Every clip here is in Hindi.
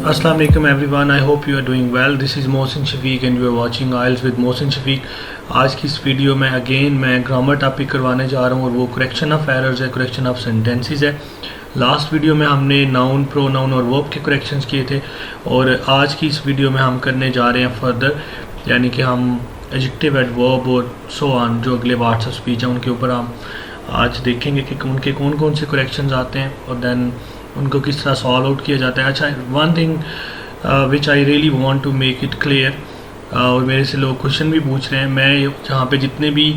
Assalamu alaikum everyone. I hope you are doing well. This is Mohsin Shafiq and you are watching IELTS with Mohsin Shafiq. आज की इस वीडियो में मैं ग्रामर टॉपिक करवाने जा रहा हूँ और वो करेक्शन ऑफ एरर्स है, करेक्शन ऑफ सेंटेंसेस है। लास्ट वीडियो में हमने नाउन, प्रोनाउन और वर्ब के करेक्शंस किए थे और आज की इस वीडियो में हम करने जा रहे हैं फर्दर, यानी कि हम एडजेक्टिव, एडवर्ब और सो ऑन जो अगले पार्ट्स ऑफ स्पीच हैं उनके ऊपर हम आज देखेंगे कि उनके कौन कौन से करेक्शंस आते हैं और देन उनको किस तरह सॉल्व आउट किया जाता है। अच्छा, one thing which I really want to make it clear, और मेरे से लोग क्वेश्चन भी पूछ रहे हैं, मैं जहाँ पे जितने भी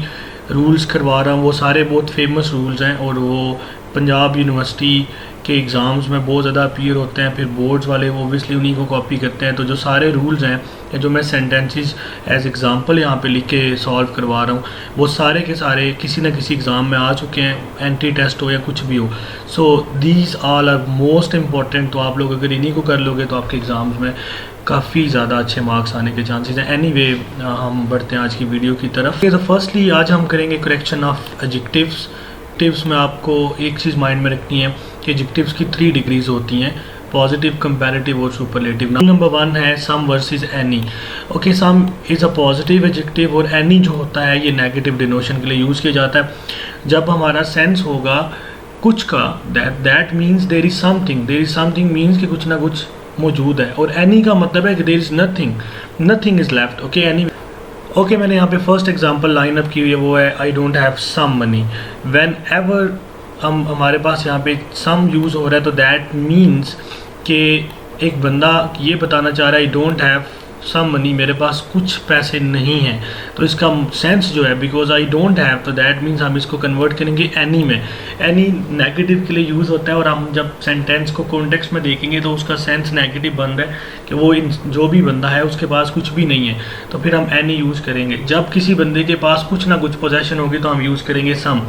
रूल्स करवा रहा हूँ वो सारे बहुत फेमस रूल्स हैं और वो पंजाब यूनिवर्सिटी के एग्ज़ाम्स में बहुत ज़्यादा अपीयर होते हैं, फिर बोर्ड्स वाले ओबियसली उन्हीं को कॉपी करते हैं। तो जो सारे रूल्स हैं या जो मैं सेंटेंसेस एज एग्ज़ाम्पल यहाँ पे लिख के सॉल्व करवा रहा हूँ वो सारे के सारे किसी न किसी एग्ज़ाम में आ चुके हैं, एंट्री टेस्ट हो या कुछ भी हो। So these all are most important. तो आप लोग अगर इन्हीं को कर लोगे तो आपके एग्ज़ाम्स में काफ़ी ज़्यादा अच्छे मार्क्स आने के चांसेस हैं। एनीवे, हम बढ़ते हैं आज की वीडियो की तरफ। तो फर्स्टली आज हम करेंगे करेक्शन ऑफ एडजेक्टिव्स। एडजेक्टिव्स में आपको एक चीज़ माइंड में रखनी है कि एडजेक्टिव्स की 3 डिग्रीज होती हैं, पॉजिटिव, कंपैरेटिव और सुपरलेटिव। नंबर 1 है some versus any. Okay, some is a positive adjective और एनी जो होता है ये नेगेटिव डिनोशन के लिए यूज़ किया जाता है। जब हमारा सेंस होगा कुछ का, that means there is something means कि कुछ ना कुछ मौजूद है, और एनी का मतलब है कि there is nothing is left. Okay, any. Okay, मैंने यहाँ पे फर्स्ट एग्जांपल लाइन अप की हुई है, वो है I don't have some money. Whenever हमारे पास यहाँ पे सम यूज़ हो रहा है तो दैट मीन्स कि एक बंदा ये बताना चाह रहा है I don't have some money, मेरे पास कुछ पैसे नहीं हैं। तो इसका सेंस जो है, बिकॉज आई डोंट हैव, तो दैट मीन्स हम इसको कन्वर्ट करेंगे एनी में। एनी नेगेटिव के लिए यूज़ होता है और हम जब सेंटेंस को कॉन्टेक्स्ट में देखेंगे तो उसका सेंस नेगेटिव बन रहा है कि वो जो भी बंदा है उसके पास कुछ भी नहीं है, तो फिर हम एनी यूज़ करेंगे। जब किसी बंदे के पास कुछ ना कुछ पोजेशन होगी तो हम यूज़ करेंगे सम।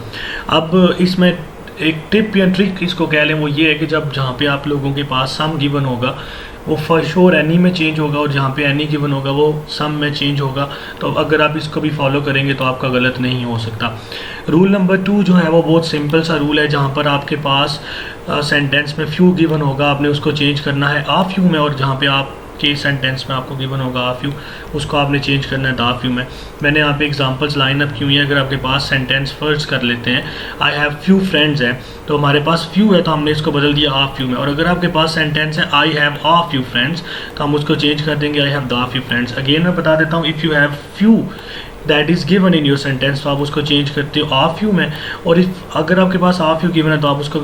अब इसमें एक टिप या ट्रिक इसको कह लें, वो ये है कि जब जहाँ पे आप लोगों के पास सम गिवन होगा वो फॉर श्योर एनी में चेंज होगा और जहाँ पे एनी गिवन होगा वो सम में चेंज होगा। तो अगर आप इसको भी फॉलो करेंगे तो आपका गलत नहीं हो सकता। रूल नंबर 2 जो है वो बहुत सिंपल सा रूल है, जहाँ पर आपके पास सेंटेंस में फ्यू गिवन होगा आपने उसको चेंज करना है आ फ्यू में, और जहाँ पे आप के सेंटेंस में आपको गिवन होगा आ फ्यू उसको आपने चेंज करना है दा फ्यू में। मैंने यहाँ पे एग्जांपल्स लाइन अप की हुई है। अगर आपके पास सेंटेंस फर्स्ट कर लेते हैं आई हैव फ्यू फ्रेंड्स है, तो हमारे पास फ्यू है तो हमने इसको बदल दिया आ फ्यू में। और अगर आपके पास सेंटेंस है I have uh few friends तो हम उसको चेंज कर देंगे आई हैव दा फ्यू फ्रेंड्स। अगेन मैं बता देता हूँ, if you have few that is given in your sentence तो आप उसको चेंज करते हो आ फ्यू में, और इफ अगर आपके पास आ फ्यू गिवन है तो आप उसको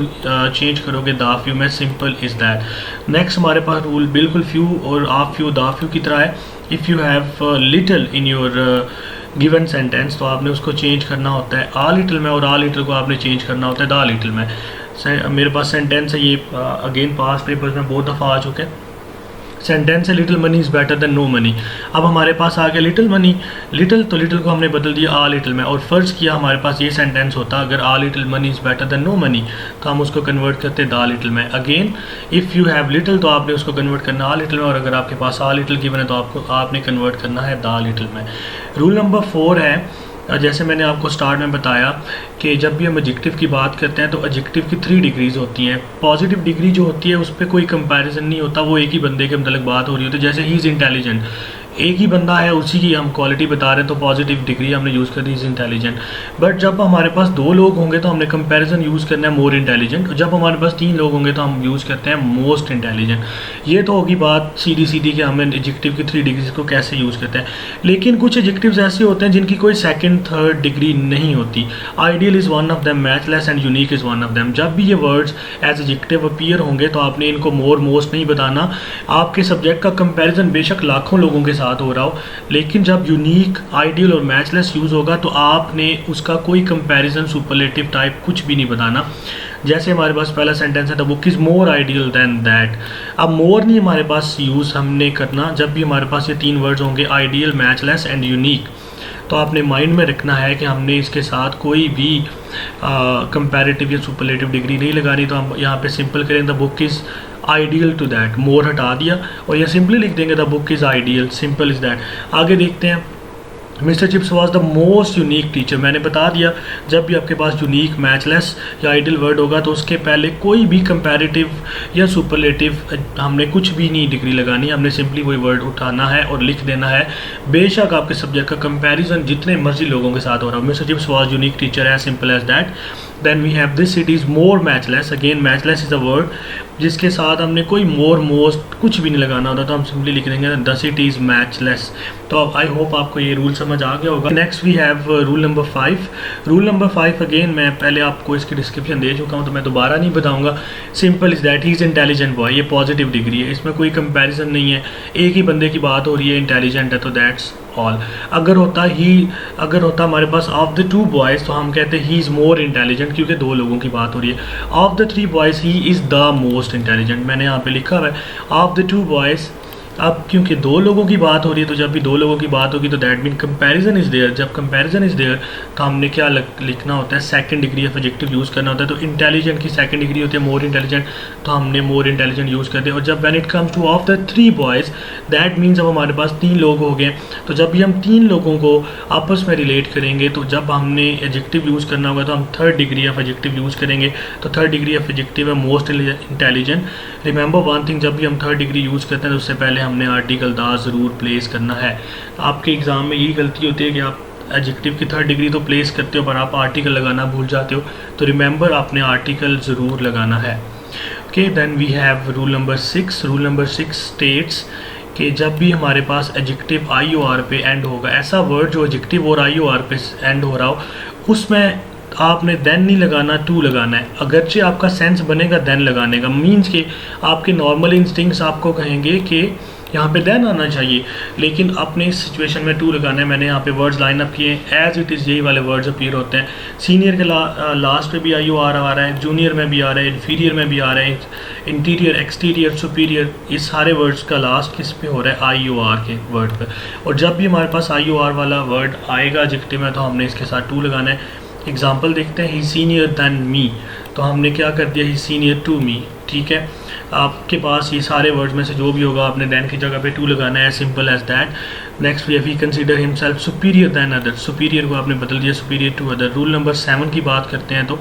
चेंज करोगे दा फ्यू में। Simple is that. नेक्स्ट हमारे पास रूल बिल्कुल फ्यू और आ फ्यू दा फ्यू की तरह है। If you have little in your given sentence तो आपने उसको चेंज करना होता है आ लिटिल में, और आ लिटिल को आपने चेंज करना होता है दा लिटिल में। मेरे पास सेंटेंस है ये अगेन पास्ट पेपर्स में बहुत दफ़ा आ चुके हैं। सेंटेंस है little money is better than no money. अब हमारे पास आ गया लिटिल मनी, लिटिल तो लिटिल को हमने बदल दिया आ लिटिल में, और फ़र्ज़ किया हमारे पास ये सेंटेंस होता अगर a little money is better than no money तो हम उसको कन्वर्ट करते दा लिटिल में। Again if you have little तो आपने उसको कन्वर्ट करना आ लिटिल में, और अगर आपके पास आ लिटिल गिवन है तो आपने कन्वर्ट करना है दा लिटिल में। रूल नंबर 4 है, जैसे मैंने आपको स्टार्ट में बताया कि जब भी हम एडजेक्टिव की बात करते हैं तो एडजेक्टिव की 3 डिग्रीज होती हैं। पॉजिटिव डिग्री जो होती है उस पर कोई कंपैरिजन नहीं होता, वो एक ही बंदे के मतलब बात हो रही होती है। जैसे ही इज़ इंटेलिजेंट, एक ही बंदा है उसी की हम क्वालिटी बता रहे हैं तो पॉजिटिव डिग्री हमने यूज़ कर दी इज़ इंटेलिजेंट। बट जब हमारे पास 2 लोग होंगे तो हमने कंपैरिजन यूज़ करना है मोर इंटेलिजेंट, और जब हमारे पास 3 लोग होंगे तो हम यूज़ करते हैं मोस्ट इंटेलिजेंट। ये तो होगी बात सीधी कि हमें एडजेक्टिव की 3 डिग्रीज को कैसे यूज़ करते हैं। लेकिन कुछ एडजेक्टिव्स ऐसे होते हैं जिनकी कोई सेकंड थर्ड डिग्री नहीं होती। Ideal is one of them, matchless and unique is one of them. जब भी ये वर्ड्स एज एडजेक्टिव अपीयर होंगे तो आपने इनको मोर मोस्ट नहीं बताना। आपके सब्जेक्ट का कंपैरिजन बेशक लाखों लोगों के साथ हो रहा हो, लेकिन जब यूनिक, आइडियल और मैचलेस यूज़ होगा तो आपने उसका कोई कंपैरिजन सुपरलेटिव टाइप कुछ भी नहीं बताना। जैसे हमारे पास पहला सेंटेंस है the book is more ideal than that. अब मोर नहीं हमारे पास यूज़ हमने करना, जब भी हमारे पास ये 3 वर्ड्स होंगे आइडियल, मैचलेस एंड यूनिक, तो आपने माइंड में रखना है कि हमने इसके साथ कोई भी कंपैरेटिव या सुपरलेटिव डिग्री नहीं लगानी। तो हम यहाँ पे सिंपल करें the book is ideal to that, more हटा दिया और यह सिंपली लिख देंगे the book is ideal, simple is that. आगे देखते हैं Mister chips was the most unique teacher. मैंने बता दिया, जब भी आपके पास यूनिक, मैचलेस या आइडियल वर्ड होगा तो उसके पहले कोई भी कंपैरेटिव या सुपरलेटिव हमने कुछ भी नहीं डिग्री लगानी, हमने सिंपली वही वर्ड उठाना है और लिख देना है, बेशक आपके सब्जेक्ट का कंपैरिजन जितने मर्जी लोगों के साथ हो रहा हो। Mister chips was unique teacher, as simple as that. Then we have this city is more matchless. Again matchless is a word जिसके साथ हमने कोई मोर, मोस्ट कुछ भी नहीं लगाना होता, तो हम सिंपली लिख देंगे द सिटी इज़ मैचलेस। तो अब आई होप आपको ये रूल समझ आ गया होगा। Next we have rule number 5। Rule number 5 again मैं पहले आपको इसकी डिस्क्रिप्शन दे चुका हूँ तो मैं दोबारा नहीं बताऊँगा। Simple is that he is intelligent boy. ये पॉजिटिव डिग्री है, इसमें कोई कंपैरिजन नहीं है, एक ही बंदे की बात हो रही है, इंटेलिजेंट है, तो दैट्स ऑल। अगर होता हमारे पास ऑफ द 2 बॉयज़ तो हम कहते हैं ही इज़ मोर इंटेलिजेंट, क्योंकि 2 लोगों की बात हो रही है। Of the 3 boys he is the most intelligent, मैंने यहाँ पे लिखा हुआ है ऑफ द 2 बॉयज़। अब क्योंकि 2 लोगों की बात हो रही है तो जब भी 2 लोगों की बात होगी तो that mean comparison is there. जब कंपैरिजन इज़ देयर तो हमने क्या लिखना होता है, second degree of adjective use करना होता है। तो इंटेलिजेंट की सेकंड डिग्री होती है मोर इंटेलिजेंट, तो हमने मोर इंटेलिजेंट यूज़ करते हैं। और जब when it comes two of the 3 boys that means अब हमारे पास 3 लोग हो गए, तो जब भी हम 3 लोगों को आपस में रिलेट करेंगे तो जब हमने एडजेक्टिव यूज़ करना होगा तो हम third degree of adjective use करेंगे। तो थर्ड डिग्री ऑफ एडजेक्टिव है most intelligent. Remember one thing, जब भी हम थर्ड डिग्री यूज़ करते हैं तो उससे पहले हमने आर्टिकल द ज़रूर प्लेस करना है। आपके एग्ज़ाम में यही गलती होती है कि आप एडजेक्टिव की थर्ड डिग्री तो प्लेस करते हो पर आप आर्टिकल लगाना भूल जाते हो, तो रिमेंबर आपने आर्टिकल ज़रूर लगाना है। Okay, then we have rule number 6। Rule number 6 states कि जब भी हमारे पास एडजेक्टिव आई ओ आर पे एंड होगा, ऐसा वर्ड जो एडजेक्टिव और आई ओ आर पे एंड हो रहा हो, उसमें आपने देन नहीं लगाना, टू लगाना है। अगरचे आपका सेंस बनेगा देन लगाने का, मीन्स कि आपके नॉर्मल इंस्टिंक्ट्स आपको कहेंगे कि यहाँ पे देन आना चाहिए, लेकिन अपने इस सिचुएशन में टू लगाना है। मैंने यहाँ पे वर्ड्स लाइन अप किए, एज इट इज़ यही वाले वर्ड्स अपीयर होते हैं। सीनियर के लास्ट पे भी आई ओ आर आ रहा है, जूनियर में भी आ रहा है, इन्फीरियर में भी आ रहा है, इंटीरियर, एक्सटीरियर, सुपीरियर, ये सारे वर्ड्स का लास्ट किस पे हो रहा है, आई ओ आर के वर्ड पर। और जब भी हमारे पास आई ओ आर वाला वर्ड आएगा एडजेक्टिव में तो हमने इसके साथ टू लगाना है। एग्जाम्पल देखते हैं, ही सीनियर दैन मी, तो हमने क्या कर दिया, ही सीनियर टू मी। ठीक है, आपके पास ये सारे वर्ड्स में से जो भी होगा आपने देन की जगह पे टू लगाना है, simple as that. Next we consider himself superior than other, superior को आपने बदल दिया superior to other. Rule number 7 की बात करते हैं, तो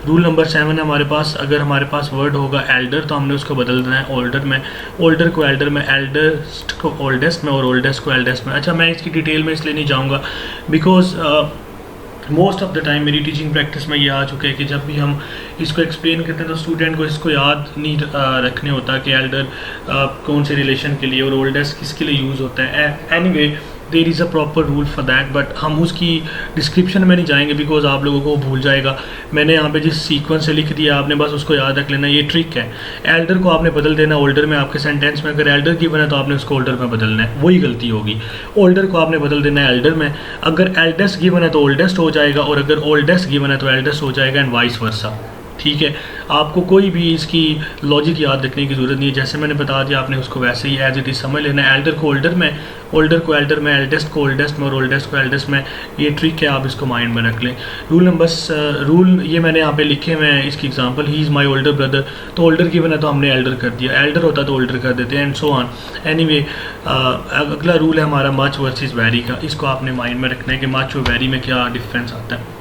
रूल नंबर 7 है हमारे पास, अगर हमारे पास वर्ड होगा एल्डर तो हमने उसको बदल देना है ओल्डर में, ओल्डर को एल्डर में, एल्डेस्ट को ओल्डेस्ट में और ओल्डेस्ट को एल्डेस्ट में। अच्छा, मैं इसकी डिटेल में इसलिए नहीं जाऊँगा because most of the time मेरी टीचिंग प्रैक्टिस में ये आ चुका है कि जब भी हम इसको एक्सप्लेन करते हैं तो स्टूडेंट को इसको याद नहीं रखने होता कि एल्डर कौन से रिलेशन के लिए और ओल्डेस्ट किसके लिए यूज़ होता है। Anyway there is a proper rule for that, but हम उसकी डिस्क्रिप्शन में नहीं जाएंगे बिकॉज आप लोगों को भूल जाएगा। मैंने यहाँ पे जिस सीक्वेंस से लिख दिया आपने बस उसको याद रख लेना, ये ट्रिक है। एल्डर को आपने बदल देना ओल्डर में, आपके सेंटेंस में अगर एल्डर की बना तो आपने उसको ओल्डर में बदलना है, वही गलती होगी। ओल्डर को आपने बदल देना है एल्डर में, अगर एल्डेस्ट गिवन है तो ओल्डेस्ट हो जाएगा, और अगर ओल्डेस्ट गिवन है तो एल्डेस्ट हो जाएगा, एंड वाइस वर्सा। ठीक है, आपको कोई भी इसकी लॉजिक याद रखने की ज़रूरत नहीं है, जैसे मैंने बता दिया आपने उसको वैसे ही एज इट इज़ समझ लेना है। एल्डर को ओल्डर में, ओल्डर को एल्डर में, एल्डेस्ट को ओल्डेस्ट में और ओल्डेस्ट को एल्डेस्ट में, ये ट्रिक है, आप इसको माइंड में रख लें। रूल ये मैंने यहाँ पे लिखे हुए हैं, इसकी example, he is my older brother, तो ओल्डर की बना तो हमने एल्डर कर दिया, एल्डर होता तो ओल्डर कर देते हैं, एंड सो ऑन। एनीवे अगला रूल है हमारा मच वर्सेस वेरी का, इसको आपने माइंड में रखना है कि मच और वेरी में क्या डिफरेंस आता है।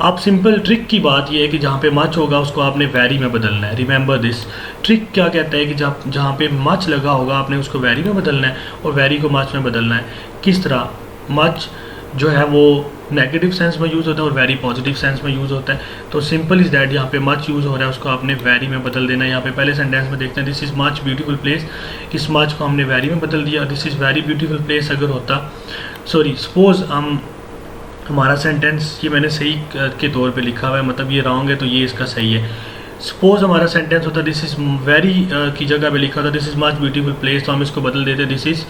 आप सिंपल ट्रिक की बात यह है कि जहाँ पे मच होगा उसको आपने वेरी में बदलना है। रिमेंबर दिस, ट्रिक क्या कहता है कि जहाँ पे मच लगा होगा आपने उसको वेरी में बदलना है और वेरी को मच में बदलना है। किस तरह, मच जो है वो नेगेटिव सेंस में यूज़ होता है और वेरी पॉजिटिव सेंस में यूज़ होता है। तो सिंपल इज़ दैट, यहाँ पे मच यूज़ हो रहा है उसको आपने वेरी में बदल देना है। यहाँ पे पहले सेंटेंस में देखते हैं, this is much beautiful place, इस मच को हमने वेरी में बदल दिया। This is very beautiful place अगर होता, सॉरी सपोज हमारा सेंटेंस, ये मैंने सही के तौर पे लिखा हुआ है, मतलब ये रॉन्ग है तो ये इसका सही है। सपोज हमारा सेंटेंस होता दिस इज़ वेरी की जगह पे लिखा था this is much beautiful place, तो हम इसको बदल देते दिस इज़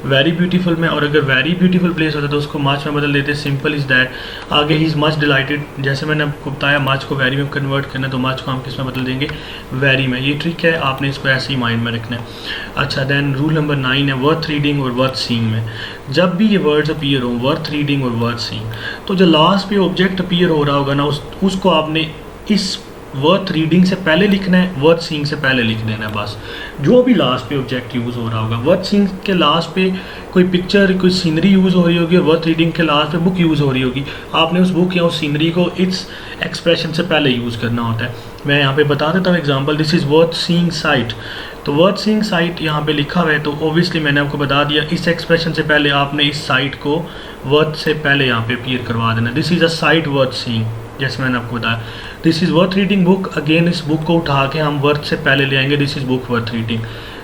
वेरी ब्यूटीफुल में, और अगर वेरी ब्यूटीफुल प्लेस होता तो उसको मच में बदल देते। Simple is that. आगे ही इज़ मच डिलाइटेड, जैसे मैंने आपको बताया मच को वेरी में कन्वर्ट करना है तो मच को हम किस में बदल देंगे, वेरी में। ये ट्रिक है, आपने इसको ऐसे ही माइंड में रखना है। अच्छा, देन रूल नंबर 9 है वर्थ रीडिंग और वर्थ सीइंग में। जब भी ये वर्ड्स अपीयर हो, वर्थ रीडिंग और वर्थ सीइंग, तो जो लास्ट पे ऑब्जेक्ट अपीयर हो रहा होगा ना उसको आपने इस वर्थ रीडिंग से पहले लिखना है, वर्थ सीइंग से पहले लिख देना है बस। जो भी लास्ट पे ऑब्जेक्ट यूज़ हो रहा होगा, वर्थ सीइंग के लास्ट पे कोई पिक्चर, कोई सीनरी यूज़ हो रही होगी और वर्थ रीडिंग के लास्ट पे बुक यूज़ हो रही होगी, आपने उस बुक या उस सीनरी को इस एक्सप्रेशन से पहले यूज़ करना होता है। मैं यहाँ पे बता देता हूँ example, this is worth seeing site. तो वर्थ सीइंग साइट यहाँ पे लिखा हुआ है, तो ओबियसली मैंने आपको बता दिया इस एक्सप्रेशन से पहले आपने इस साइट को वर्थ से पहले यहाँ पे अपीयर करवा देना। This is a site worth seeing, जैसे मैंने आपको बताया। This is worth reading book, again इस बुक को उठा के हम वर्थ से पहले ले आएंगे, this is book worth reading.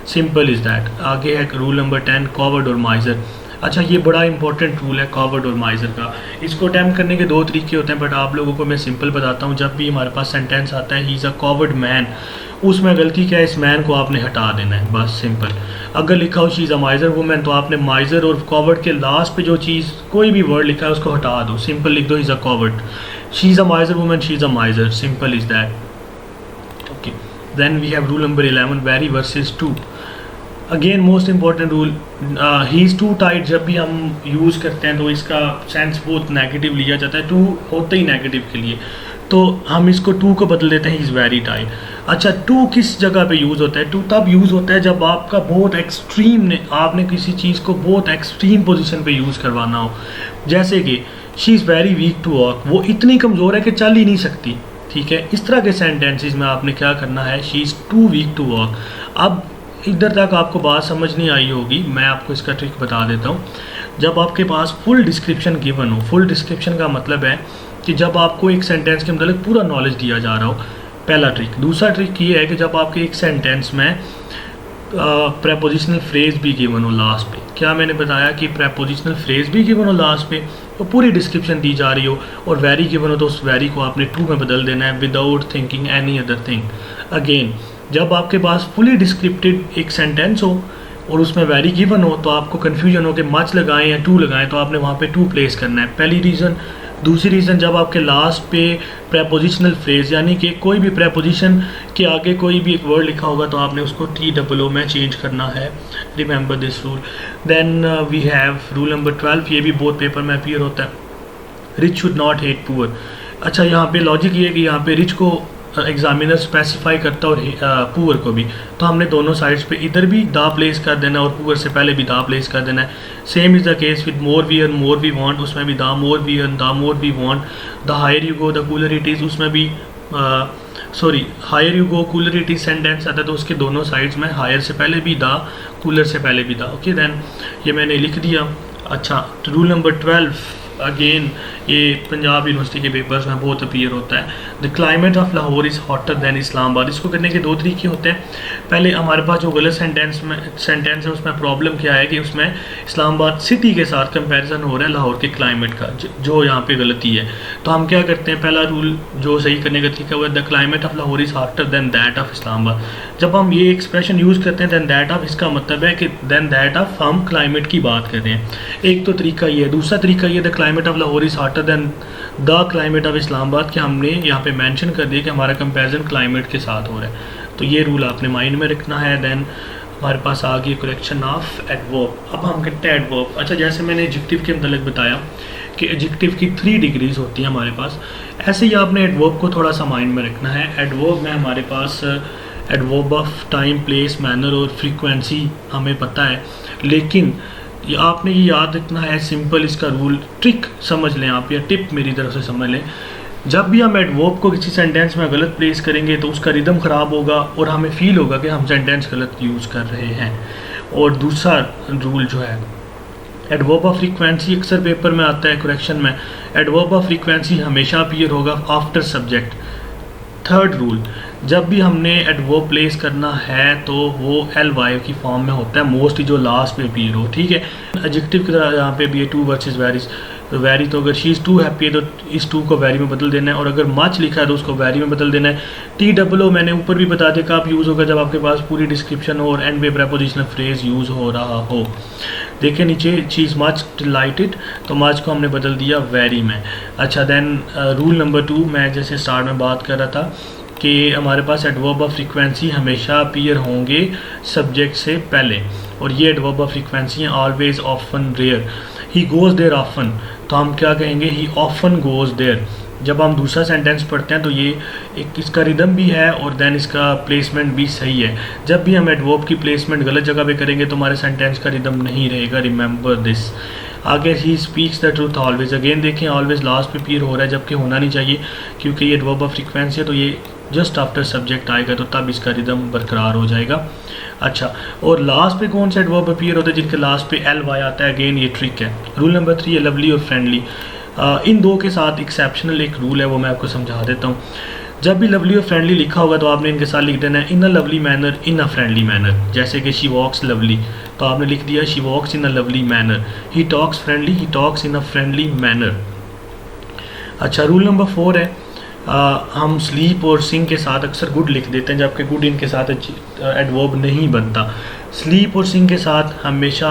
Simple is that. आगे है रूल नंबर 10, कॉवर्ड और माइजर। अच्छा, ये बड़ा इंपॉर्टेंट रूल है कॉवर्ड और माइजर का। इसको अटैम्प्ट करने के दो तरीके होते हैं, बट आप लोगों को मैं सिंपल बताता हूँ। जब भी हमारे पास सेंटेंस आता है he is a coward man, उसमें गलती क्या है, इस मैन को आपने हटा देना है, बस सिंपल। अगर लिखा हो she is a miser women, तो आपने माइजर और कॉवर्ड के लास्ट पे जो चीज़ कोई भी वर्ड लिखा है उसको हटा दो, सिंपल लिख दो is a coward. She is a miser women, she is a miser, simple is that. Okay, then we have rule number 11, very versus too. Again most important rule, he is too tight जब भी हम यूज़ करते हैं तो इसका सेंस बहुत नेगेटिव लिया जाता है, टू होता ही नेगेटिव के लिए, तो हम इसको टू को बदल देते हैं, ही इज़ वेरी टाइट। अच्छा, टू किस जगह पे यूज़ होता है? टू तब यूज़ होता है जब आपका बहुत एक्सट्रीम ने, आपने किसी चीज़ को बहुत एक्सट्रीम पोजीशन पे यूज़ करवाना हो, जैसे कि she is very weak to walk, वो इतनी कमज़ोर है कि चल ही नहीं सकती, ठीक है। इस तरह के सेंटेंसेस में आपने क्या करना है, she is too weak to walk. अब इधर तक आपको बात समझ नहीं आई होगी, मैं आपको इसका ट्रिक बता देता हूँ। जब आपके पास फुल डिस्क्रिप्शन गिवन हो, फुल डिस्क्रिप्शन का मतलब है कि जब आपको एक सेंटेंस के मतलब पूरा नॉलेज दिया जा रहा हो, पहला ट्रिक। दूसरा ट्रिक ये है कि जब आपके एक सेंटेंस में प्रेपोजिशनल फ्रेज भी गिवन हो लास्ट पे, क्या मैंने बताया कि प्रेपोजिशनल फ्रेज भी गिवन हो लास्ट पे, तो पूरी डिस्क्रिप्शन दी जा रही हो और वेरी गिवन हो, तो उस वेरी को आपने टू में बदल देना है without thinking any other thing. Again, जब आपके पास फुली डिस्क्रिप्टेड एक सेंटेंस हो और उसमें वेरी गिवन हो, तो आपको कन्फ्यूजन हो कि मच लगाएं या टू लगाएं, तो आपने वहाँ पे टू प्लेस करना है, पहली रीज़न। दूसरी रीज़न, जब आपके लास्ट पे प्रेपोजिशनल फ्रेज यानी कि कोई भी प्रेपोजिशन के आगे कोई भी एक वर्ड लिखा होगा, तो आपने उसको TOO में चेंज करना है। Remember this rule. Then we have rule number 12, ये भी बहुत पेपर में अपीयर होता है, rich should not hate poor. अच्छा, यहाँ पे लॉजिक ये है कि यहाँ पे रिच को एग्जामिनर स्पेसिफाई करता और पुअर को भी, तो हमने दोनों साइड्स पे इधर भी दा प्लेस कर देना और पुअर से पहले भी दा प्लेस कर देना है। Same is the case with more we earn more we want, उसमें भी the more we earn the more we want. The higher you go the cooler it is, उसमें भी higher you go cooler it is sentence आता है, तो उसके दोनों साइड्स में हायर से पहले भी दा, कूलर से पहले भी दा। ओके, देन ये मैंने लिख दिया। अच्छा, रूल नंबर 12 अगेन ये पंजाब यूनिवर्सिटी के पेपर्स में बहुत अपीयर होता है। The climate of Lahore is hotter than Islamabad. इसको करने के दो तरीके होते हैं। पहले हमारे पास जो गलत सेंटेंस है उसमें प्रॉब्लम क्या है कि उसमें इस्लामाबाद सिटी के साथ कंपैरिजन हो रहा है लाहौर के क्लाइमेट का, जो यहाँ पे गलती है। तो हम क्या करते हैं, पहला रूल जो सही करने का तरीका हुआ है, the climate of Lahore is hotter than that of Islamabad. जब हम ये एक्सप्रेशन यूज़ करते हैं दैन दैट ऑफ, इसका मतलब है कि दैन दैट ऑफ हम क्लाइमेट की बात कर रहे हैं। एक तो तरीका ये है। दूसरा तरीका ये, the climate of Lahore is hotter than the climate of Islamabad, कि हमने यहाँ पे मेंशन कर दिया कि हमारा कंपैरिजन क्लाइमेट के साथ हो रहा है। तो ये रूल आपने माइंड में रखना है। देन हमारे पास आ गई करेक्शन ऑफ एडवर्ब। अब हम करते हैं एडवर्ब। अच्छा, जैसे मैंने एडजेक्टिव के मतलब बताया कि एडजेक्टिव की 3 डिग्रीज होती हैं हमारे पास, ऐसे ही आपने एडवर्ब को थोड़ा सा माइंड में रखना है। एडवर्ब में हमारे पास adverb of time, place, manner और फ्रीक्वेंसी हमें पता है, लेकिन आपने ये याद रखना है, सिंपल इसका रूल, ट्रिक समझ लें आप, या टिप मेरी तरफ से समझ लें। जब भी हम एडवर्ब को किसी सेंटेंस में गलत प्लेस करेंगे तो उसका रिदम ख़राब होगा और हमें फील होगा कि हम सेंटेंस गलत यूज़ कर रहे हैं। और दूसरा रूल जो है एडवर्ब ऑफ फ्रीक्वेंसी, अक्सर पेपर में आता है करेक्शन में, एडवर्ब ऑफ फ्रीक्वेंसी हमेशा अपीयर होगा आफ्टर सब्जेक्ट। थर्ड रूल, जब भी हमने एडवर्ब प्लेस करना है तो वो LY की फॉर्म में होता है, मोस्टली जो लास्ट में अपीयर हो, ठीक है। एडजेक्टिव की तरह यहाँ पे भी है टू वर्सेस वेरीज। तो वेरी, तो अगर शी इज़ टू हैप्पी है तो इस टू को वेरी में बदल देना है, और अगर मच लिखा है तो उसको वेरी में बदल देना है। TOO मैंने ऊपर भी बता दिया कब यूज़ होगा, जब आपके पास पूरी डिस्क्रिप्शन हो और एंड पे प्रेपोजिशनल फ्रेज यूज़ हो रहा हो। देखिए नीचे, शी इज़ मच डिलाइटेड, तो मच को हमने बदल दिया वेरी में। अच्छा, देन रूल नंबर 2, मैं जैसे स्टार्ट में बात कर रहा था कि हमारे पास एडवर्ब ऑफ फ्रीक्वेंसी हमेशा अपीयर होंगे सब्जेक्ट से पहले, और ये एडवर्ब ऑफ फ्रीक्वेंसी हैं always, often, rare. He goes there often, तो हम क्या कहेंगे, ही ऑफन गोज़ देयर। जब हम दूसरा सेंटेंस पढ़ते हैं तो ये एक इसका रिदम भी है और देन इसका प्लेसमेंट भी सही है। जब भी हम एडवर्ब की प्लेसमेंट गलत जगह पे करेंगे तो हमारे सेंटेंस का रिदम नहीं रहेगा, रिमेंबर दिस। आगे he speaks the truth always, again देखें ऑलवेज लास्ट पे अपीयर हो रहा है जबकि होना नहीं चाहिए, क्योंकि ये एडवर्ब ऑफ फ्रीक्वेंसी है तो ये जस्ट आफ्टर सब्जेक्ट आएगा तो तब इसका रिदम बरकरार हो जाएगा। अच्छा, और लास्ट पे कौन सा एडवर्ब अपीयर होता है जिनके लास्ट पे एल वाई आता है, अगेन ये ट्रिक है। रूल नंबर 3 है लवली और फ्रेंडली। इन दो के साथ एक्सेप्शनल एक रूल है, वो मैं आपको समझा देता हूँ। जब भी लवली और फ्रेंडली लिखा होगा तो आपने इनके साथ लिख देना है in a lovely manner, in a friendly manner. जैसे कि शी वॉक्स लवली तो आपने लिख दिया she walks in a lovely manner. He talks friendly, he talks in a friendly manner. अच्छा, रूल नंबर 4 है हम स्लीप और सिंग के साथ अक्सर गुड लिख देते हैं जबकि गुड इनके साथ एडवर्ब नहीं बनता। स्लीप और सिंग के साथ हमेशा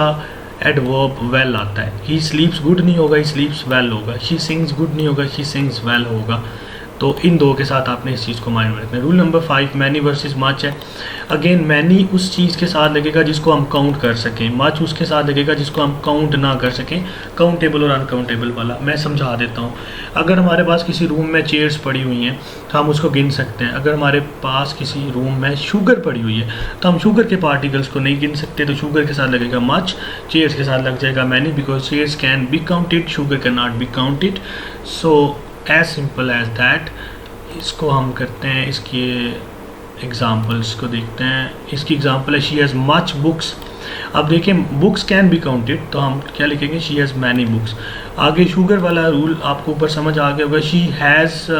एडवर्ब वेल आता है। ही स्लीप्स गुड नहीं होगा, ही स्लीप्स वेल होगा। शी सिंग्स गुड नहीं होगा, शी सिंग्स वेल होगा। तो इन दो के साथ आपने इस चीज़ को माइंड में रखना है। Rule number 5 many versus much है। अगेन मैनी उस चीज़ के साथ लगेगा जिसको हम काउंट कर सकें, मच उसके साथ लगेगा जिसको हम काउंट ना कर सकें। काउंटेबल और अनकाउंटेबल वाला मैं समझा देता हूँ। अगर हमारे पास किसी रूम में चेयर्स पड़ी हुई हैं तो हम उसको गिन सकते हैं। अगर हमारे पास किसी रूम में शुगर पड़ी हुई है तो हम शुगर के पार्टिकल्स को नहीं गिन सकते, तो शुगर के साथ लगेगा मच, चेयर्स के साथ लग जाएगा many, because chairs can be counted, sugar can not be counted. So as simple as that. इसको हम करते हैं, इसकी एग्जाम्पल्स को देखते हैं। इसकी एग्जाम्पल है शी हैज़ मच बुक्स। अब देखें बुक्स कैन बी काउंटेड तो हम क्या लिखेंगे, शी हैज़ मैनी बुक्स। आगे शुगर वाला रूल आपको ऊपर समझ आ गया होगा, शी हैज़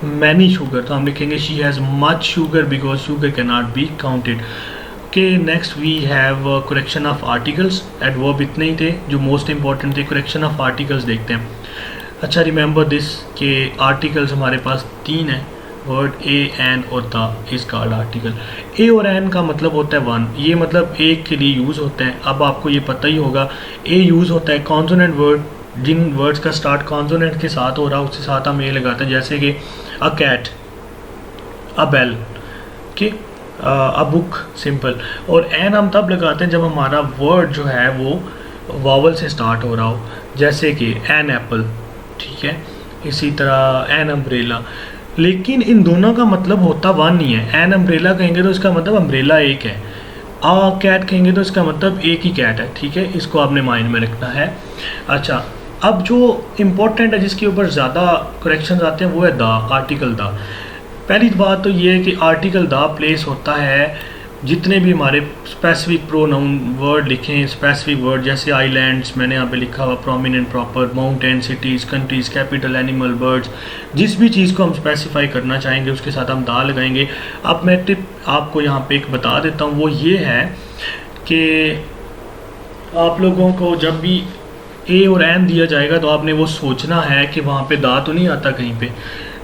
मैनी शुगर तो हम लिखेंगे she has much sugar because sugar can not be counted. के next we have correction of articles. Adverb इतने ही थे जो मोस्ट इंपॉर्टेंट थे। करेक्शन ऑफ आर्टिकल्स देखते हैं। अच्छा, रिमेंबर दिस के आर्टिकल्स हमारे पास 3 हैं, वर्ड ए, एन और द इज कॉल्ड आर्टिकल। ए और एन का मतलब होता है 1, ये मतलब एक के लिए यूज़ होते हैं। अब आपको ये पता ही होगा ए यूज़ होता है कॉन्सोनेंट वर्ड, जिन वर्ड्स का स्टार्ट कॉन्सोनेंट के साथ हो रहा है उसके साथ हम ए लगाते हैं, जैसे कि अ कैट, अ बेल, के अ बुक, सिंपल। और एन हम तब लगाते हैं जब हमारा वर्ड जो है वो वावल से स्टार्ट हो रहा हो, जैसे कि एन एप्पल, ठीक है। इसी तरह एन अम्ब्रेला। लेकिन इन दोनों का मतलब होता 1 ही है। एन अम्ब्रेला कहेंगे तो इसका मतलब अम्ब्रेला एक है, आ कैट कहेंगे तो इसका मतलब एक ही कैट है, ठीक है। इसको आपने माइंड में रखना है। अच्छा, अब जो इम्पोर्टेंट है जिसके ऊपर ज़्यादा करेक्शंस आते हैं वो है द, आर्टिकल द। पहली बात तो ये है कि आर्टिकल द प्लेस होता है जितने भी हमारे स्पेसिफिक प्रोनाउन वर्ड लिखें, स्पेसिफिक वर्ड जैसे आइलैंड्स मैंने यहाँ पे लिखा हुआ, prominent, proper, mountain, cities, countries, capital, animal, birds, जिस भी चीज़ को हम स्पेसिफाई करना चाहेंगे उसके साथ हम दा लगाएंगे। अब मैं टिप आपको यहाँ पे एक बता देता हूँ, वो ये है कि आप लोगों को जब भी ए और एन दिया जाएगा तो आपने वो सोचना है कि वहाँ पे दा तो नहीं आता कहीं पे।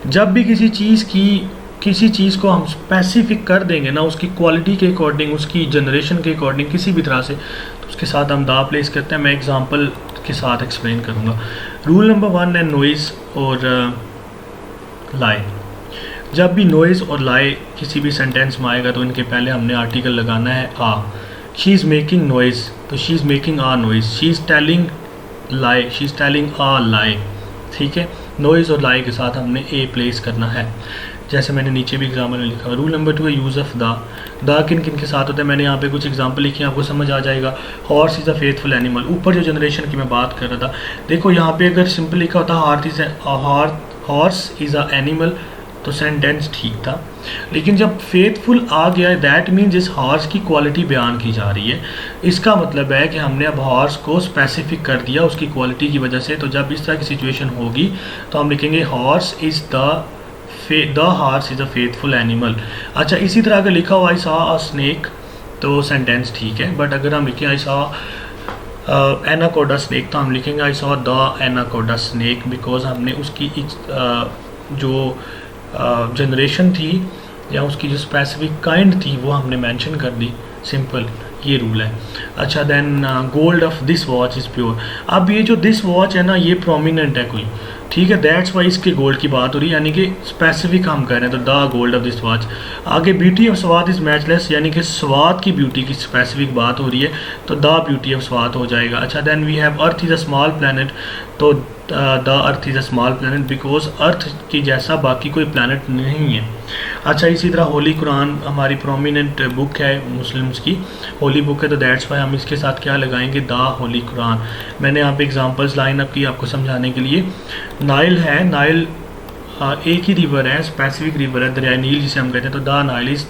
जब भी किसी चीज़ को हम स्पेसिफिक कर देंगे ना, उसकी क्वालिटी के अकॉर्डिंग, उसकी जनरेशन के अकॉर्डिंग, किसी भी तरह से, तो उसके साथ हम दा प्लेस करते हैं। मैं एग्जांपल के साथ एक्सप्लेन करूँगा। रूल नंबर 1 है नॉइज़ और लाई। जब भी नॉइज़ और लाई किसी भी सेंटेंस में आएगा तो इनके पहले हमने आर्टिकल लगाना है a. She is making noise तो she is making a noise. She is telling lie, she is telling a lie, ठीक है। नॉइज़ और लाई के साथ हमने ए प्लेस करना है, जैसे मैंने नीचे भी एग्जाम्पल में लिखा। रूल नंबर 2 है यूज़ ऑफ द किन किन के साथ होता है। मैंने यहाँ पे कुछ एग्जांपल लिखी, आपको समझ आ जाएगा। Horse is a faithful animal, ऊपर जो जनरेशन की मैं बात कर रहा था, देखो यहाँ पे अगर सिंपल लिखा होता हॉर्स इज़ अ एनिमल तो सेंटेंस ठीक था, लेकिन जब फेथफुल आ गया है दैट मीन्स इस हॉर्स की क्वालिटी बयान की जा रही है। इसका मतलब है कि हमने अब हॉर्स को स्पेसिफिक कर दिया उसकी क्वालिटी की वजह से। तो जब इस तरह की सिचुएशन होगी तो हम लिखेंगे horse is the horse is a faithful animal. अच्छा, इसी तरह अगर लिखा हुआ आई सॉ अ स्नेक तो सेंटेंस ठीक है, बट अगर हम लिखें आई सॉ एनाकोडा स्नेक तो हम लिखेंगे I saw the anaconda snake, because हमने उसकी जो जनरेशन थी या उसकी जो स्पेसिफिक काइंड थी वो हमने मेंशन कर दी। सिंपल, ये रूल है। अच्छा, then gold of this watch is pure. अब ये जो दिस वॉच है ना, ये प्रोमिनेंट है कोई, ठीक है, दैट्स वाई इसके गोल्ड की बात हो रही है, यानी कि स्पेसिफिक हम कह रहे हैं, तो the gold of this watch. आगे ब्यूटी ऑफ स्वाद इज़ मैचलेस, यानी कि स्वाद की ब्यूटी की स्पेसिफिक बात हो रही है, तो द ब्यूटी ऑफ स्वाद हो जाएगा। अच्छा, then we have earth is a small planet, तो the earth is a small planet because earth की जैसा बाकी कोई प्लानट नहीं है। अच्छा, इसी तरह होली कुरान हमारी प्रोमिनेंट बुक है, मुस्लिम्स की होली बुक है, तो दैट्स वाई हम इसके साथ क्या लगाएंगे, द होली कुरान। मैंने यहाँ पे एग्जांपल्स लाइन अप की आपको समझाने के लिए। नाइल है, नाइल एक ही रिवर है, स्पेसिफिक रिवर है, दरिया नील जिसे हम कहते हैं, तो the Nile is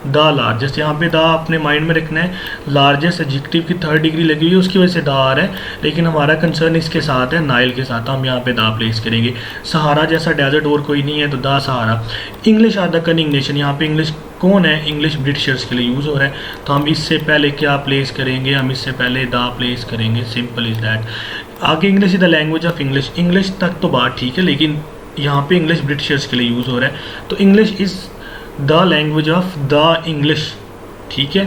the largest. यहाँ पे द अपने माइंड में रखना है, लार्जेस्ट एडजेक्टिव की 3rd डिग्री लगी हुई है, उसकी वजह से द आ रहा है, लेकिन हमारा कंसर्न इसके साथ है, नाइल के साथ, तो हम यहाँ पे द प्लेस करेंगे। सहारा जैसा डेजर्ट और कोई नहीं है, तो the Sahara. English are the cunning nation, यहाँ पे इंग्लिश कौन है, इंग्लिश ब्रिटिशर्स के लिए यूज़ हो रहा है, तो हम इससे पहले क्या प्लेस करेंगे, हम इससे पहले द प्लेस करेंगे, सिंपल इज़ दैट। आगे English is the language of English, English तक तो बात ठीक है, लेकिन यहाँ पे इंग्लिश ब्रिटिशर्स के लिए यूज़ हो रहा है, तो English is the language of the English, ठीक है।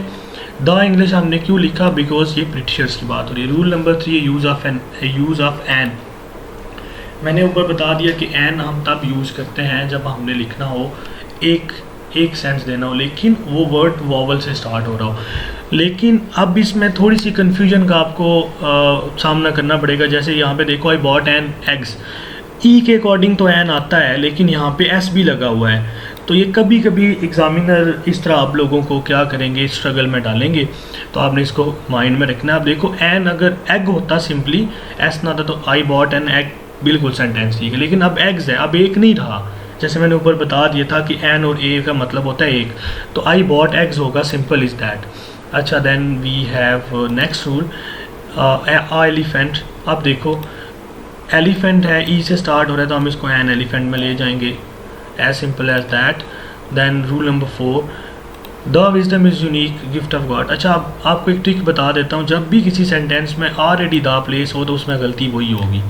द इंग्लिश हमने क्यों लिखा, बिकॉज ये ब्रिटिशर्स की बात हो रही है। Rule number 3 use of an. मैंने ऊपर बता दिया कि एन हम तब यूज़ करते हैं जब हमने लिखना हो, एक सेंस देना हो, लेकिन वो वर्ड वॉवल से स्टार्ट हो रहा हो। लेकिन अब इसमें थोड़ी सी कन्फ्यूजन का आपको सामना करना पड़ेगा। जैसे यहाँ पे देखो, आई बॉट एन एग्स, ई के अकॉर्डिंग तो एन आता है, लेकिन यहाँ पे एस भी लगा हुआ है, तो ये कभी कभी एग्जामिनर इस तरह आप लोगों को क्या करेंगे, स्ट्रगल में डालेंगे, तो आपने इसको माइंड में रखना है। आप देखो, एन अगर एग होता सिंपली, एस ना था, तो आई बॉट एन एग, बिल्कुल सेंटेंस ठीक है, लेकिन अब एग्स है, अब एक नहीं रहा। जैसे मैंने ऊपर बता दिया था कि एन और ए का मतलब होता है एक, तो आई बॉट एग्स होगा, सिंपल इज़ दैट। अच्छा, then we have next rule, elephant. अब देखो, एलिफेंट है, ई से स्टार्ट हो रहा है, तो हम इसको एन एलिफेंट में ले जाएंगे, as simple as that. Then rule number 4, the wisdom is unique gift of God. अच्छा, अब आपको एक ट्रिक बता देता हूँ, जब भी किसी सेंटेंस में ऑलरेडी द प्लेस हो तो उसमें गलती वही होगी।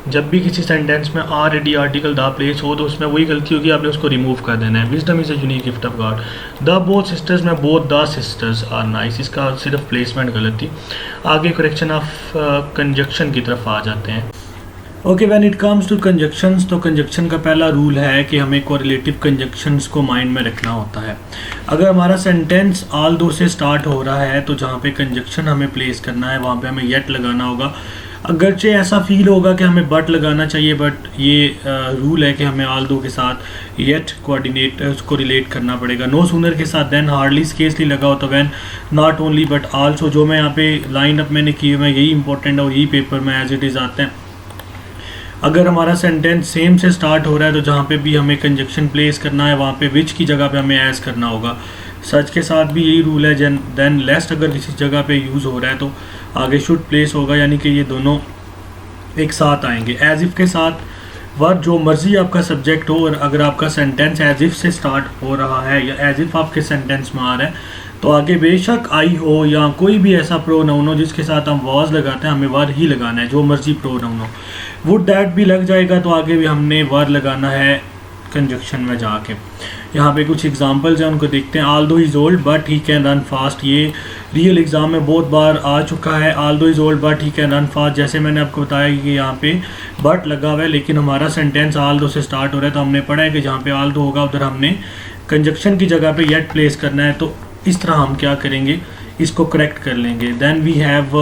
जब भी किसी सेंटेंस में ऑलरेडी आर्टिकल द प्लेस हो तो उसमें वही गलती होगी, आपने उसको रिमूव कर देना है। Wisdom is a unique gift of God. The both sisters में both the sisters are nice, इसका सिर्फ प्लेसमेंट गलत थी। आगे करेक्शन ऑफ कंजक्शन की तरफ आ जाते हैं। Okay, when it comes to conjunctions, तो कंजक्शन का पहला रूल है कि हमें कोरिलेटिव कंजक्शंस को माइंड में रखना होता है। अगर हमारा सेंटेंस ऑल दो से स्टार्ट हो रहा है, तो जहाँ पे कंजक्शन हमें प्लेस करना है वहाँ पे हमें येट लगाना होगा। अगरचे ऐसा फील होगा कि हमें बट लगाना चाहिए, बट ये रूल है कि हमें ऑल दो के साथ येट को रिलेट करना पड़ेगा। नो सूनर के साथ देन, हार्डली स्केर्सली लगा हो तो when, not only but also. जो मैं यहाँ पे लाइन अप मैंने की है, यही इंपॉर्टेंट है और यही पेपर में एज इट इज़ आते हैं। अगर हमारा सेंटेंस सेम से स्टार्ट हो रहा है, तो जहाँ पे भी हमें कंजक्शन प्लेस करना है वहाँ पे विच की जगह पे हमें एज करना होगा। सच के साथ भी यही रूल है। देन लेस्ट अगर किसी जगह पे यूज़ हो रहा है तो आगे शुड प्लेस होगा, यानी कि ये दोनों एक साथ आएंगे। एज इफ़ के साथ वर्ड जो मर्जी आपका सब्जेक्ट हो, और अगर आपका सेंटेंस एज इफ़ से स्टार्ट हो रहा है या एज इफ़ आपके सेंटेंस में आ रहा है, तो आगे बेशक आई हो या कोई भी ऐसा प्रोनाउन हो जिसके साथ हम वाज लगाते हैं, हमें वर ही लगाना है, जो मर्जी प्रोनाउन हो। वुड दैट भी लग जाएगा तो आगे भी हमने वर लगाना है कंजक्शन में जाके। यहाँ पे कुछ एग्जांपल्स हैं, उनको देखते हैं। आल दो is old but he can run fast, ये रियल एग्ज़ाम में बहुत बार आ चुका है। आल दो is old but he can run fast, जैसे मैंने आपको बताया कि यहाँ पे बट लगा हुआ है, लेकिन हमारा सेंटेंस आल दो से स्टार्ट हो रहा है, तो हमने पढ़ा है कि जहाँ पे आल दो होगा उधर हमने कंजक्शन की जगह पे येट प्लेस करना है। तो इस तरह हम क्या करेंगे, इसको करेक्ट कर लेंगे। Then we have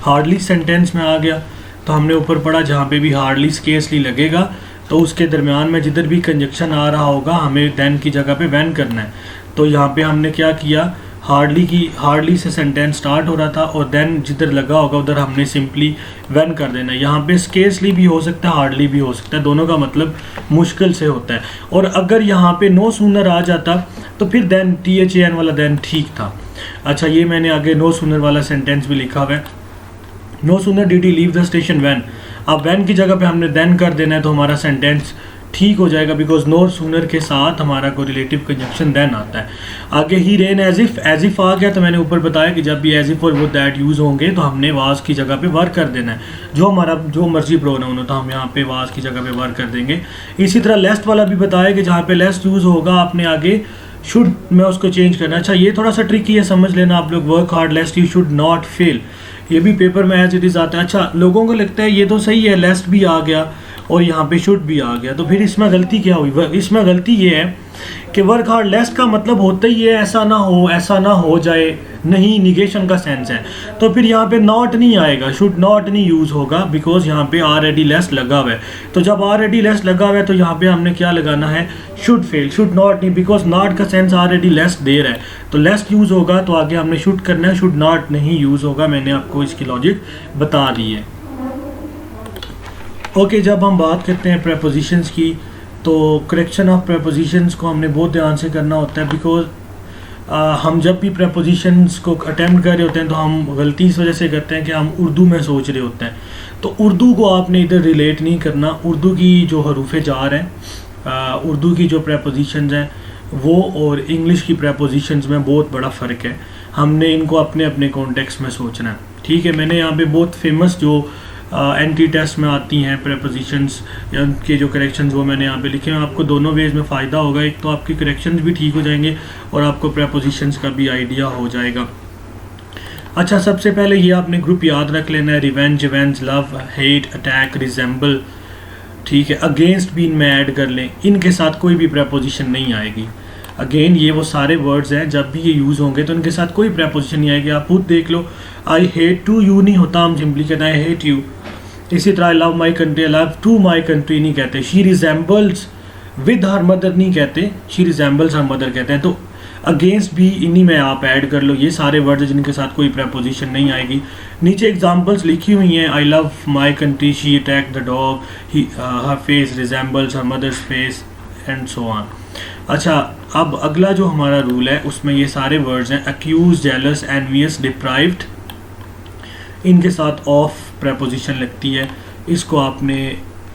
hardly sentence में आ गया, तो हमने ऊपर पढ़ा जहाँ पे भी हार्डली स्केर्सली लगेगा तो उसके दरमियान में जिधर भी कंजक्शन आ रहा होगा हमें देन की जगह पे वैन करना है। तो यहाँ पे हमने क्या किया, हार्डली से सेंटेंस स्टार्ट हो रहा था और देन जिधर लगा होगा उधर हमने सिंपली वैन कर देना है। यहाँ पे स्केर्सली भी हो सकता है, हार्डली भी हो सकता है, दोनों का मतलब मुश्किल से होता है। और अगर यहाँ पे नो सूनर आ जाता तो फिर देन THAN वाला देन ठीक था। अच्छा, ये मैंने आगे नो सूनर वाला सेंटेंस भी लिखा हुआ है। No sooner did he leave the station when, अब वैन की जगह पे हमने देन कर देना है, तो हमारा सेंटेंस ठीक हो जाएगा, बिकॉज नो सूनर के साथ हमारा कोरिलेटिव कंजक्शन देन आता है। आगे ही रेन एज इफ आ गया, तो मैंने ऊपर बताया कि जब भी एज इफ और वो दैट यूज़ होंगे तो हमने वाज की जगह पे वर्क कर देना है। जो मर्जी प्रोनाउन हो तो हम यहाँ पे वाज की जगह पे वर्क कर देंगे। इसी तरह लेस्ट वाला भी बताया कि जहाँ पे लेस्ट यूज़ होगा आपने आगे शुड में उसको चेंज करना। अच्छा, ये थोड़ा सा ट्रिकी है, समझ लेना आप लोग। Work hard लेस्ट you should not fail, ये भी पेपर में एज इट इज़ आता है। अच्छा, लोगों को लगता है ये तो सही है, लेस्ट भी आ गया और यहाँ पे शुड भी आ गया, तो फिर इसमें गलती क्या हुई? इसमें गलती ये है कि वर्क हार्ड लेस का मतलब होता ही है ऐसा ना हो जाए, नहीं, निगेशन का सेंस है। तो फिर यहाँ पे नॉट नहीं आएगा, शुड नॉट नहीं यूज़ होगा, बिकॉज यहाँ पे ऑलरेडी लेस लगा हुआ है। तो जब ऑलरेडी लेस लगा हुआ है तो यहाँ पे हमने क्या लगाना है? शुड फेल, शुड नॉट नहीं, बिकॉज नॉट का सेंस ऑलरेडी लेस दे रहा है, तो लेस यूज़ होगा, तो आगे हमने शुड करना है, शुड नॉट नहीं यूज़ होगा। मैंने आपको इसकी लॉजिक बता दी है। ओके, जब हम बात करते हैं प्रेपोजिशंस की, तो करेक्शन ऑफ प्रेपोजिशंस को हमने बहुत ध्यान से करना होता है, बिकॉज हम जब भी प्रेपोजिशंस को अटेम्प्ट कर रहे होते हैं तो हम गलती इस वजह से करते हैं कि हम उर्दू में सोच रहे होते हैं। तो उर्दू को आपने इधर रिलेट नहीं करना। उर्दू की जो हरूफ़े जार हैं, उर्दू की जो प्रेपोजिशंस हैं वो और इंग्लिश की प्रेपोजिशंस में बहुत बड़ा फ़र्क है। हमने इनको अपने अपने कॉन्टेक्स्ट में सोचना है, ठीक है। मैंने यहाँ पे बहुत फेमस जो एंटी टेस्ट में आती हैं प्रेपोजिशंस या उनके जो करेक्शंस वो मैंने यहाँ पे लिखे हैं। आपको दोनों वेज में फ़ायदा होगा, एक तो आपकी करेक्शंस भी ठीक हो जाएंगे और आपको प्रेपोजिशंस का भी आइडिया हो जाएगा। अच्छा, सबसे पहले ये आपने ग्रुप याद रख लेना है, revenge, avenge, love, hate, attack, resemble, ठीक है। अगेंस्ट भी इनमें ऐड कर लें, इनके साथ कोई भी प्रेपोजिशन नहीं आएगी। अगेन ये वो सारे वर्ड्स हैं, जब भी ये यूज़ होंगे तो इनके साथ कोई प्रेपोजिशन नहीं आएगी। आप खुद देख लो, आई हेट टू यू नहीं होता, हम सिंपली कहते हैं आई हेट यू। इसी तरह I love my country, I love to my country नहीं कहते। She resembles with her mother नहीं कहते, शी रिजेंबल्स हर मदर कहते हैं। तो अगेंस्ट भी इन्हीं में आप ऐड कर लो, ये सारे वर्ड्स जिनके साथ कोई प्रेपोजिशन नहीं आएगी। नीचे एग्जांपल्स लिखी हुई हैं, I love my country, she attack the dog, her face resembles her mother's face and so on. अच्छा, अब अगला जो हमारा रूल है उसमें ये सारे वर्ड्स हैं, अक्यूज, जेलस, एनवियस, डिप्राइव्ड, इनके साथ ऑफ प्रेपोजिशन लगती है। इसको आपने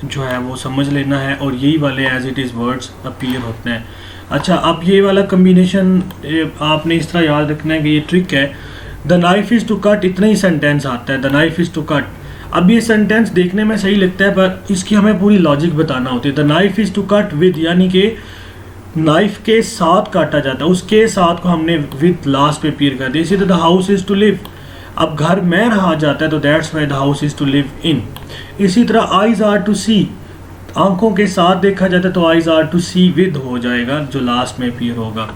जो है वो समझ लेना है और यही वाले as it is words appear होते हैं। अच्छा, अब ये वाला कम्बिनेशन आपने इस तरह याद रखना है कि ये ट्रिक है। The knife is to cut, इतना ही सेंटेंस आता है, the knife is to cut. अब ये सेंटेंस देखने में सही लगता है पर इसकी हमें पूरी लॉजिक बताना होती है। The knife is to cut with, यानी कि नाइफ के साथ काटा जाता है, उसके साथ को हमने विद लास्ट पे अपीयर कर दिया। इसी तरह the house is to live, अब घर में रहा जाता है तो that's why the house is to live in. इसी तरह आइज आर टू सी, आंखों के साथ देखा जाता है तो eyes are to see with हो जाएगा जो लास्ट में अपीयर होगा।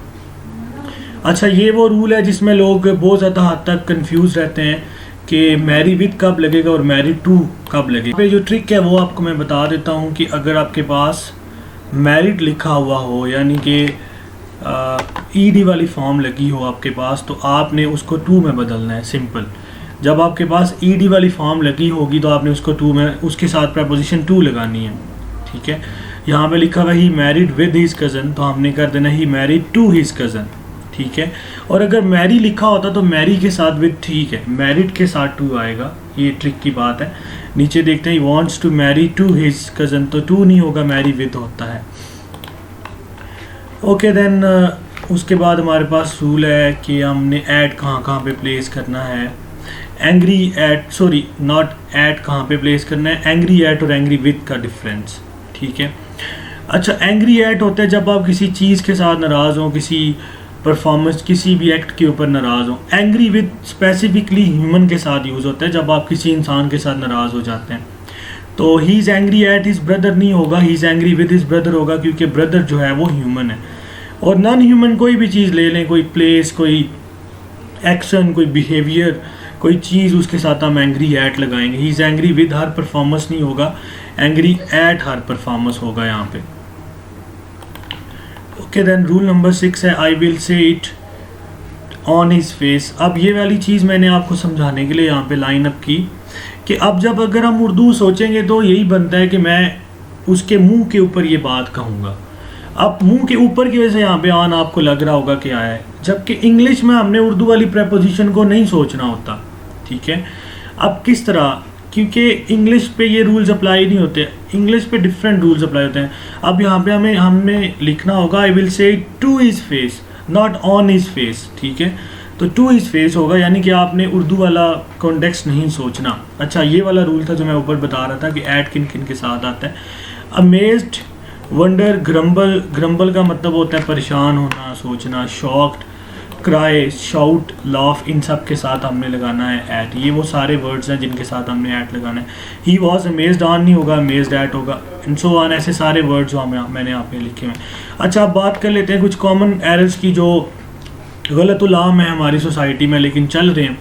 अच्छा, ये वो रूल है जिसमें लोग बहुत ज़्यादा हद तक कंफ्यूज रहते हैं कि मैरी विद कब लगेगा और मैरी टू कब लगेगा। जो ट्रिक है वो आपको मैं बता देता हूँ कि अगर आपके पास मैरिड लिखा हुआ हो, यानी कि ईडी वाली फॉर्म लगी हो आपके पास, तो आपने उसको टू में बदलना है, सिंपल। जब आपके पास ईडी वाली फॉर्म लगी होगी तो आपने उसको टू में, उसके साथ प्रेपोजिशन टू लगानी है, ठीक है। यहाँ पे लिखा हुआ he married with his cousin, तो हमने कर देना he married to his cousin, ठीक है। और अगर मैरी लिखा होता तो मैरी के साथ विद, ठीक है, मैरिड के साथ टू आएगा, ये ट्रिक की बात है। नीचे देखते हैं, wants to marry to his cousin, तो टू नहीं होगा, मैरी विद होता है। ओके देन, उसके बाद हमारे पास रूल है कि हमने ऐड कहाँ कहाँ पे प्लेस करना है। Angry at, sorry not add कहाँ पे प्लेस करना है, एंग्री एट और एंग्री विद का डिफरेंस, ठीक है। अच्छा, एंग्री एट होता है जब आप किसी चीज़ के साथ नाराज़ हो, किसी परफॉर्मेंस, किसी भी एक्ट के ऊपर नाराज़ हो। एंग्री विद स्पेसिफिकली ह्यूमन के साथ यूज़ होता है, जब आप किसी इंसान के साथ नाराज़ हो जाते हैं। तो he is angry at his brother नहीं होगा, he is angry with his brother होगा, क्योंकि ब्रदर जो है वो ह्यूमन है। और नॉन ह्यूमन कोई भी चीज़ ले लें, कोई प्लेस, कोई एक्शन, कोई बिहेवियर, कोई चीज़, उसके साथ हम एंग्री एट लगाएंगे। He is angry with her performance नहीं होगा, एंग्री एट हर परफॉर्मेंस होगा यहाँ पे। ओके देन, रूल नंबर 6 है, आई विल से इट ऑन हिज फेस। अब ये वाली चीज़ मैंने आपको समझाने के लिए यहाँ पे लाइन अप की कि अब जब अगर हम उर्दू सोचेंगे तो यही बनता है कि मैं उसके मुंह के ऊपर ये बात कहूँगा। अब मुंह के ऊपर की वजह से यहाँ पे ऑन आपको लग रहा होगा कि आया है, जबकि इंग्लिश में हमने उर्दू वाली प्रेपोजिशन को नहीं सोचना होता, ठीक है। अब किस तरह, क्योंकि इंग्लिश पे ये रूल्स अप्लाई नहीं होते, इंग्लिश पे डिफरेंट रूल्स अप्लाई होते हैं। अब यहाँ पे हमें लिखना होगा, I will say to his face, not on his face, ठीक है। तो टू हिज फेस होगा, यानी कि आपने उर्दू वाला कॉन्टेक्स्ट नहीं सोचना। अच्छा, ये वाला रूल था जो मैं ऊपर बता रहा था कि ऐड किन किन के साथ आता है। अमेज्ड, वंडर, ग्रम्बल, ग्रम्बल का मतलब होता है परेशान होना, सोचना। शॉक्ड, क्राई, शाउट, लाफ, इन सब के साथ हमने लगाना है एट। ये वो सारे वर्ड्स हैं जिनके साथ हमने एट लगाना है। ही वॉज अमेज्ड ऑन नहीं होगा, अमेज्ड एट होगा, एंड सो ऑन, ऐसे सारे वर्ड्स जो मैंने यहाँ पे लिखे हुए हैं। अच्छा, अब बात कर लेते हैं कुछ कॉमन एरर्स की जो गलत उलाम है हमारी सोसाइटी में लेकिन चल रहे हैं।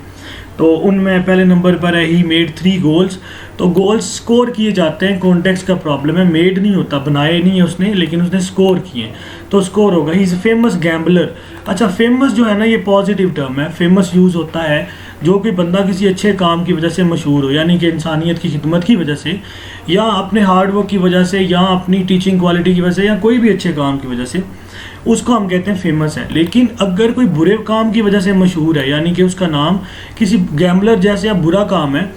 तो उनमें पहले नंबर पर है ही मेड 3 गोल्स। तो गोल्स स्कोर किए जाते हैं, कॉन्टेक्स्ट का प्रॉब्लम है, मेड नहीं होता, बनाए नहीं है उसने, लेकिन उसने स्कोर किए, तो स्कोर होगा। He is famous gambler. अच्छा, फेमस जो है ना ये पॉजिटिव टर्म है। फेमस यूज़ होता है जो कि बंदा किसी अच्छे काम की वजह से मशहूर हो, यानी कि इंसानियत की खिदमत की वजह से, या अपने हार्डवर्क की वजह से, या अपनी टीचिंग क्वालिटी की वजह से, या कोई भी अच्छे काम की वजह से, उसको हम कहते हैं फेमस है। लेकिन अगर कोई बुरे काम की वजह से मशहूर है, यानी कि उसका नाम किसी गैम्बलर जैसे या बुरा काम है,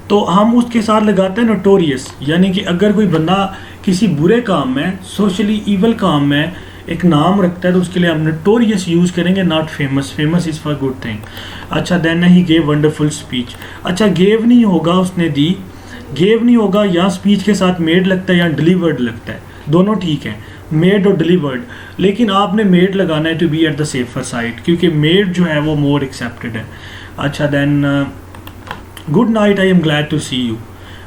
तो हम उसके साथ लगाते हैं नोटोरियस। यानी कि अगर कोई बंदा किसी बुरे काम में, सोशली ईवल काम में एक नाम रखता है, तो उसके लिए हम नोटोरियस यूज़ करेंगे, not famous. Famous is for good thing. अच्छा, then he gave wonderful speech. अच्छा, गेव नहीं होगा, उसने दी, गेव नहीं होगा, या स्पीच के साथ मेड लगता है या डिलीवर्ड लगता है, दोनों ठीक है, मेड और डिलीवर्ड। लेकिन आपने मेड लगाना है to be at the safer side, क्योंकि मेड जो है वो मोर एक्सेप्टेड है। अच्छा, then good night, I am glad to see you.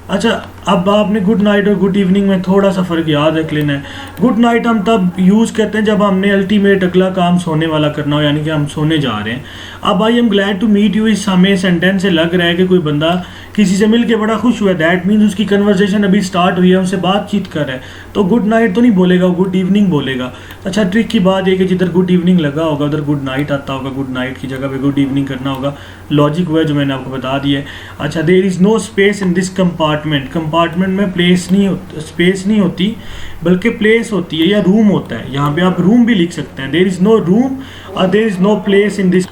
अच्छा, अब आपने गुड नाइट और गुड इवनिंग में थोड़ा सा फ़र्क याद रख लेना है। गुड नाइट हम तब यूज़ करते हैं जब हमने अल्टीमेट अगला काम सोने वाला करना हो, यानी कि हम सोने जा रहे हैं। अब I am glad to meet you इस हमें सेंटेंस से लग रहा है कि कोई बंदा किसी से मिल के बड़ा खुश हुआ, दैट मीन्स उसकी कन्वर्सेशन अभी स्टार्ट हुई है, उनसे बातचीत कर रहा है, तो गुड नाइट तो नहीं बोलेगा, गुड इवनिंग बोलेगा। अच्छा, ट्रिक की बात यह कि जिधर गुड इवनिंग लगा होगा उधर गुड नाइट आता होगा, गुड नाइट की जगह पे गुड इवनिंग करना होगा। लॉजिक वो है जो मैंने आपको बता दिया है। अच्छा, there is no space in this compartment. Compartment में स्पेस नहीं होती, बल्कि प्लेस होती है या रूम होता है। यहाँ पे आप रूम भी लिख सकते हैं, देयर इज़ नो रूम और there is no place in this